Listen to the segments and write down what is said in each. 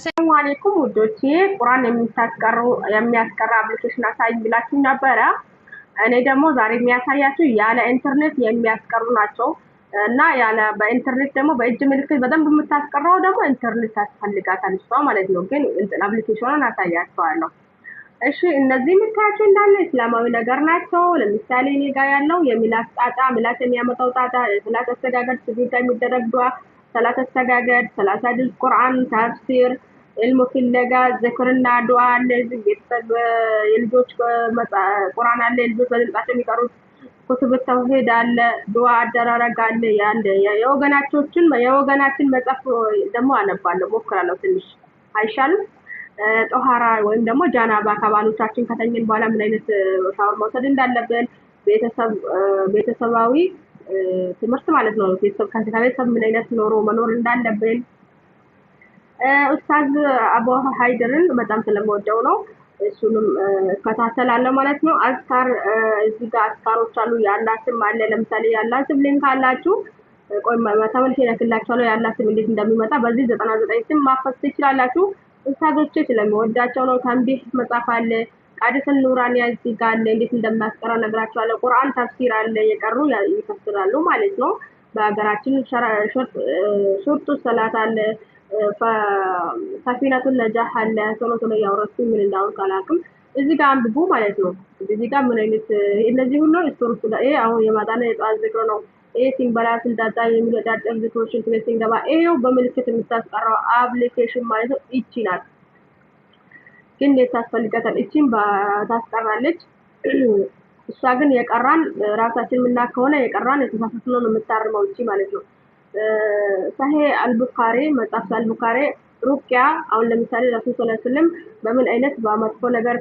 ሰላም አለይኩም ውዶቼ ቁርአን የሚያስቀራ አፕሊኬሽን አሳይ ብላችሁ ነበረ። እኔ ደግሞ ዛሬ የሚያሳያችሁ ያለ ኢንተርኔት የሚያስቀሩ ናቸው እና ያለ በኢንተርኔት ደግሞ በእጅ ምልክት በደንብ የምታስቀራው ደግሞ ኢንተርኔት ያስፈልጋታል እሷ ማለት ነው። ግን አፕሊኬሽኑን አሳያችኋለሁ። እሺ እነዚህ የምታያቸው እንዳለ እስላማዊ ነገር ናቸው። ለምሳሌ እኔ ጋር ያለው የሚላስ ጣጣ ምላስ የሚያመጣው ጣጣ ሰላት አስተጋገድ ስግድ የሚደረግ ዱዓ ሰላት አስተጋገድ 30 ጁዝ ቁርአን ተፍሲር علم ፍለጋ ዝክርና ዱዓ ለዚህ ቤተሰብ የልጆች ቁርአን አለ ልጆች በድምጻቸው የሚቀሩት ኩቱብ ተውሂድ አለ ዱዓ አደራረግ አለ ያለ የወገናችን መጽሐፍ ደግሞ አነባለሁ ሞክራለሁ ትንሽ አይሻልም ጦሃራ ወይም ደግሞ ጃናባ ከባሎቻችን ከተኘን በኋላ ምን አይነት ሻወር መውሰድ እንዳለብን ቤተሰባዊ ትምህርት ማለት ነው ቤተሰብ ምን አይነት ኖሮ መኖር እንዳለብን ኡስታዝ አቡ ሃይደርን በጣም ስለምወደው ነው እሱንም ከታተላለሁ ማለት ነው አስካር እዚህ ጋር አስካሮች አሉ ያላስም አለ ለምሳሌ ያላስም ሊንክ አላችሁ ቆይ ተመልሼ እልክላችኋለሁ ያላስም እንዴት እንደሚመጣ በዚህ 99 ስም ማፈስ ትችላላችሁ ኡስታዞቼ ስለምወዳቸው ነው ታንቢህ መጻፍ አለ ቃዲስን ኑራኒያ እዚህ ጋር አለ እንዴት እንደማስቀራ ነግራችኋለሁ ቁርአን ተፍሲር አለ የቀሩ ይፈስራሉ ማለት ነው በአገራችን ሹርጡ ሰላት አለ ሰፊነቱን ነጃህ አለ ቶሎ ያወራኩ ምን እንዳውን ካላኩም እዚህ ጋር አንብቡ ማለት ነው እዚህ ጋር ምን አይነት እነዚህ ሁሉ ስቶርስ ላይ አሁን የማዳነ የጧት ዝክር ነው ሲምበላ ስልጣጣ የሚወዳደር ዝክሮችን ሲንገባ ይሄው በምልክት የምታስቀራው አፕሊኬሽን ማለት ነው እቺ ናት ግን ለታስፈልጋታል እቺን ታስቀራለች እሷ ግን የቀራን ራሳችን ምና ከሆነ የቀራን የተሳሳተነው ነው የምታርመው እቺ ማለት ነው صحيح البخاري መጽሐፍ አልቡኻሪ ሩቅያ አሁን ለምሳሌ ረሱል ሰለላሁ ዐለይሂ ወሰለም በምን አይነት በመጥፎ ነገር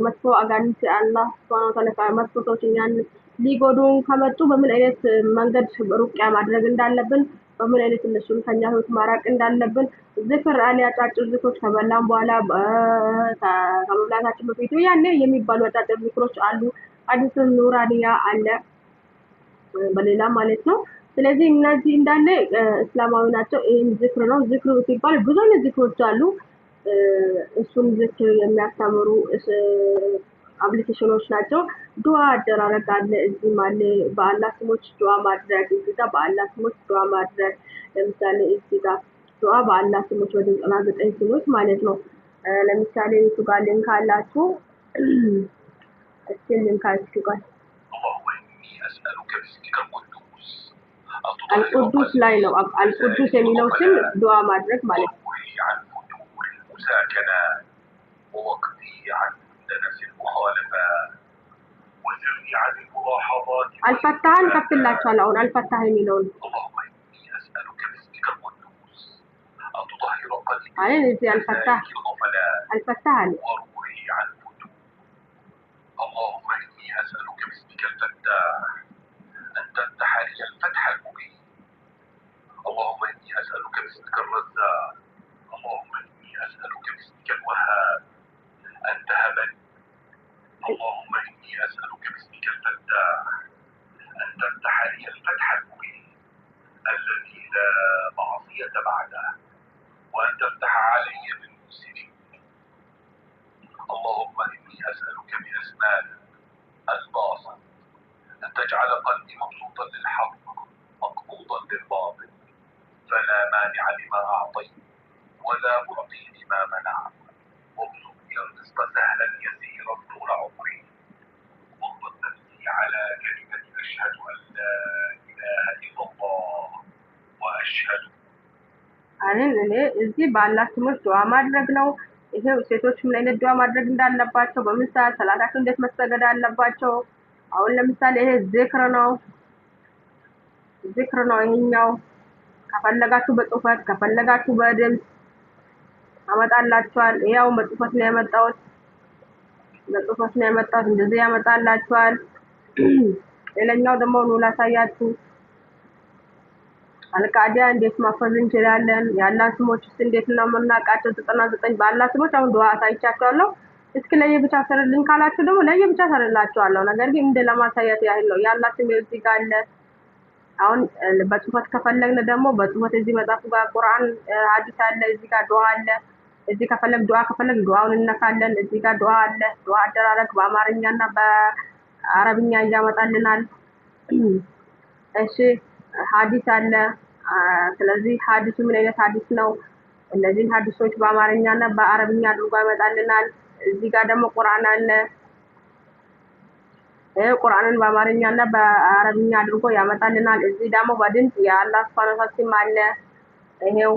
መጥፎ አጋንንት አላህ Subhanahu Wa Ta'ala መጥፎ ሰዎችን ሊጎዱን ከመጡ በምን አይነት መንገድ ሩቅያ ማድረግ እንዳለብን በምን አይነት እነሱን ከኛ ህይወት ማራቅ እንዳለብን ዝክር አለ አጫጭር ዝክሮች ከበላን በኋላ ከመብላታችን በፊት ያኔ የሚባሉ አጫጭር ዝክሮች አሉ ሐዲስ ኑራኒያ አለ በሌላ ማለት ነው ስለዚህ እነዚህ እንዳለ እስላማዊ ናቸው ይሄን ዝክር ነው ዝክሩ ሲባል ብዙ አይነት ዝክሮች አሉ እሱን ዝክር የሚያስተምሩ አፕሊኬሽኖች ናቸው ዱዓ አደራረግ አለ እዚህ ማለት በአላህ ስሞች ዱዓ ማድረግ እዚህ ጋር በአላህ ስሞች ዱዓ ማድረግ ለምሳሌ እዚህ ጋር ዱዓ በአላህ ስሞች ወደ 99 ስሞች ማለት ነው ለምሳሌ እሱ ጋር ሊንክ አላችሁ እስኪ ሊንክ አላችሁ ጋር القدوس لا يلو القدوس የሚለው ስም ዱዓ ማድረግ ማለት ነው الفتاح ከፍላችኋለሁ አሁን الفتاح የሚለው አይ እዚህ الفتاح አለ اللهم إني أسألك باسمك الفتاح أن تفتح لي الفتح المبين اللهم إني أسألك باسمك الرزاق اللهم إني أسألك باسمك الوهاب أن تهبني اللهم إني أسألك باسمك الفتاح أن تفتح لي الفتح المبين الذي لا معصية بعده وأن تفتح علي بالمسلمين اللهم إني أسألك بأسمائك الباطل أن تجعل قلبي مبسوطا للحق مقبوضا للباطل فلا مانع لما أعطيت ولا معطي لما منعت وابسط لي الرزق سهلا يسيرا طول عمري واغضب نفسي على كلمة أشهد أن لا إله إلا الله وأشهد እኔ እዚህ በአላህ ስሞች ዱዓ ማድረግ ነው ይሄው ሴቶች ምን አይነት ዱዓ ማድረግ እንዳለባቸው በምን ሰዓት ሰላታቸው እንዴት መስገድ አለባቸው አሁን ለምሳሌ ይሄ ዝክር ነው ይሄኛው ከፈለጋችሁ በጽሁፈት ከፈለጋችሁ በድምጽ አመጣላችኋል ያው በጽሁፈት ነው ያመጣሁት እንደዚህ ያመጣላችኋል ሌላኛው ደግሞ ነው ላሳያችሁ አልቃዲያ እንዴት ማፈዝ እንችላለን ያላ ስሞች እንዴት ነው የምናውቃቸው 99 ባላ ስሞች አሁን ዱዓ አሳይቻችኋለሁ እስኪ ለየብቻ ሰርልኝ ካላችሁ ደግሞ ለየብቻ ሰርላችኋለሁ ነገር ግን እንደ ለማሳየት ያህል ነው ያላ ስም እዚህ ጋር አለ አሁን በጽሁፈት ከፈለግን ደግሞ በጽሁፈት እዚህ መጽሐፉ ጋር ቁርአን ሐዲስ አለ እዚህ ጋር ዱዓ አለ እዚህ ከፈለግ ዱዓውን እንነካለን። እዚህ ጋር ዱዓ አለ። ዱዓ አደራረግ በአማርኛና በአረብኛ ያመጣልናል። እሺ ሐዲስ አለ። ስለዚህ ሐዲሱ ምን አይነት ሐዲስ ነው? እነዚህን ሐዲሶች በአማርኛና በአረብኛ አድርጎ ያመጣልናል። እዚህ ጋር ደግሞ ቁርአን አለ። ቁርአንን በአማርኛና በአረብኛ አድርጎ ያመጣልናል። እዚህ ደግሞ በድምጽ የአላህ ሱብሓነሁ ወተዓላ ስም አለ። ይሄው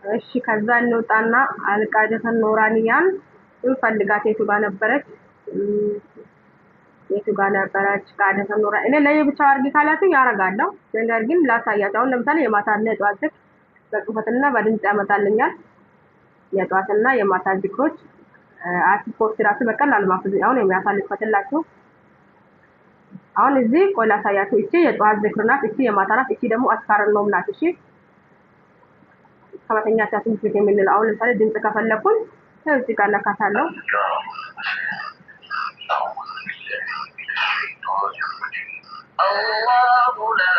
እሺ ከዛ እንውጣና አልቃደተን ኑራኒያን እንፈልጋት የቱ ጋር ነበረች? ቃደተን ኑራ እኔ ለየብቻ አድርጊ ካላችሁ ያረጋለሁ። ነገር ግን ላሳያችሁ። አሁን ለምሳሌ የማታና የጧት ዝክር በጽሁፍና በድምጽ ያመጣልኛል። የጧትና የማታ ዝክሮች አትፖርት ራሱ በቀላሉ ማፍዝ አሁን የሚያሳልፈትላችሁ። አሁን እዚህ ቆይ ላሳያችሁ። እቺ የጧት ዝክር ናት። እቺ የማታ ናት። እቺ ደግሞ አስካር ነው ናት። እሺ ከመተኛ ሰዓት ፊት የምንለው አሁን ለምሳሌ ድምጽ ከፈለኩኝ እዚህ ጋር ነካታለሁ። الله لا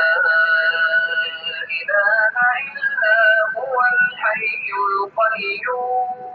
إله إلا هو الحي القيوم